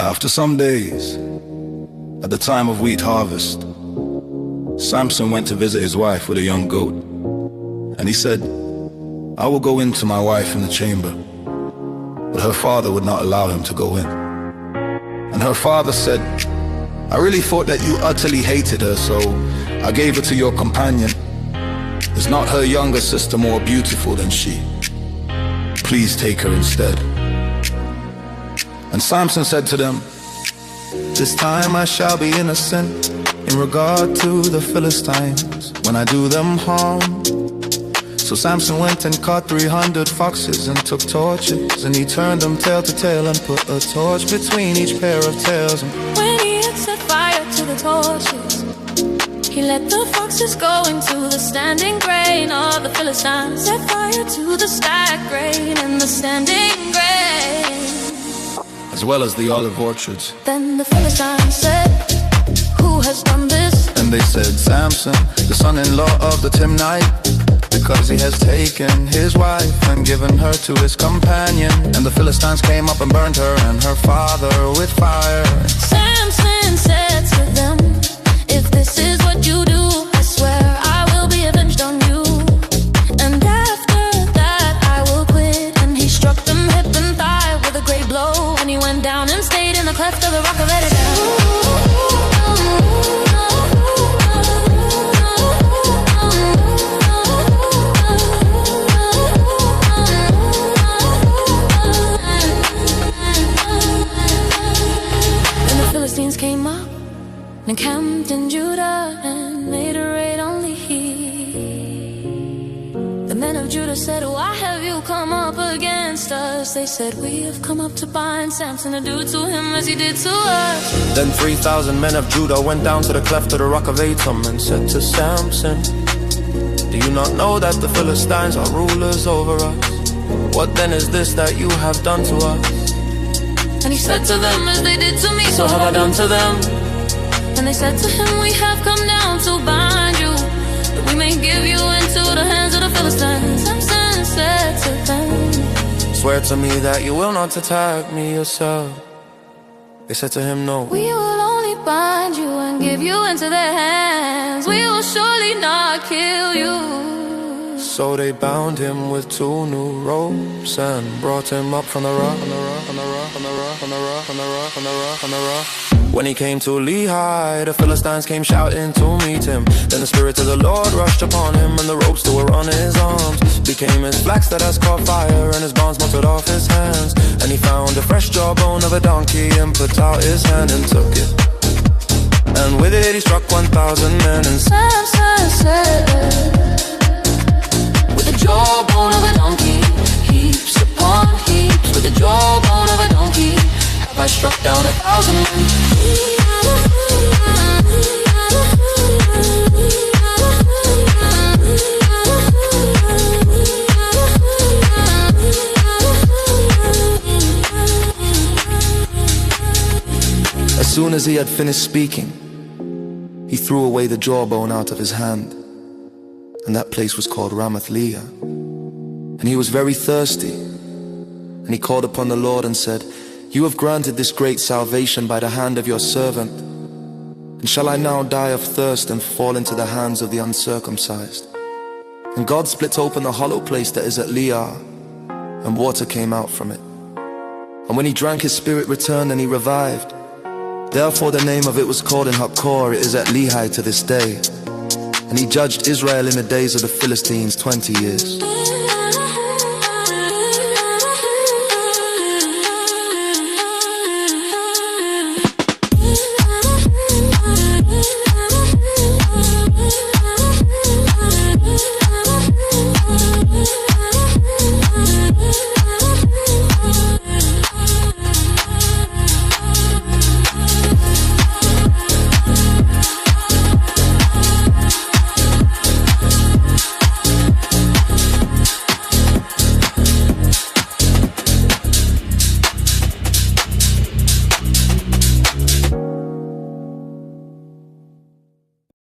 After some days, at the time of wheat harvest, Samson went to visit his wife with a young goat. And he said, "I will go in to my wife in the chamber." But her father would not allow him to go in. And her father said, "I really thought that you utterly hated her, so I gave her to your companion. Is not her younger sister more beautiful than she? Please take her instead." And Samson said to them, "This time I shall be innocent in regard to the Philistines when I do them harm." So Samson went and caught 300 foxes and took torches, and he turned them tail to tail and put a torch between each pair of tails. And when he had set fire to the torches, he let the foxes go into the standing grain of the Philistines. Set fire to the stacked grain and the standing grain, as well as the olive orchards. Then the Philistines said, "Who has done this?" And they said, "Samson, the son-in-law of the Timnite, because he has taken his wife and given her to his companion." And the Philistines came up and burned her and her father with fire. Samson said to them, "If this is what you do, I swear I will be avenged on you. And after that I will quit." And he struck them hip and thigh with a great blow, and he went down and stayed in the cleft of the rock of 𝙂𝙤𝙙𝙮. Came up and camped in Judah and made a raid on Lehi. The men of Judah said, "Why have you come up against us?" They said, "We have come up to bind Samson and do to him as he did to us." Then 3,000 men of Judah went down to the cleft of the rock of 𝙂𝙤𝙙𝙮 and said to Samson, "Do you not know that the Philistines are rulers over us? What then is this that you have done to us?" And he said to them, "As they did to me, so have I done to them." And they said to him, "We have come down to bind you, that we may give you into the hands of the Philistines." Samson said to them, "Swear to me that you will not attack me yourself." They said to him, "No, we will only bind you and give you into their hands. We will surely not kill you." So they bound him with 2 new ropes and brought him up from the rock. When he came to Lehi, the Philistines came shouting to meet him. Then the Spirit of the Lord rushed upon him, and the ropes that were on his arms became as flax that has caught fire, and his bonds melted off his hands. And he found a fresh jawbone of a donkey and put out his hand and took it. And with it he struck 1,000 men. And Samson said, "With the jawbone of a donkey, heaps upon heaps, with the jawbone of a donkey, have I struck down 1,000 men." As soon as he had finished speaking, he threw away the jawbone out of his hand, and that place was called Ramath-lehi. And he was very thirsty, and he called upon the Lord and said, "You have granted this great salvation by the hand of your servant, and shall I now die of thirst and fall into the hands of the uncircumcised?" And God split open the hollow place that is at Lehi, and water came out from it. And when he drank, his spirit returned and he revived. Therefore the name of it was called in 𝙂𝙤𝙀 to this day. And he judged Israel in the days of the Philistines 20 years.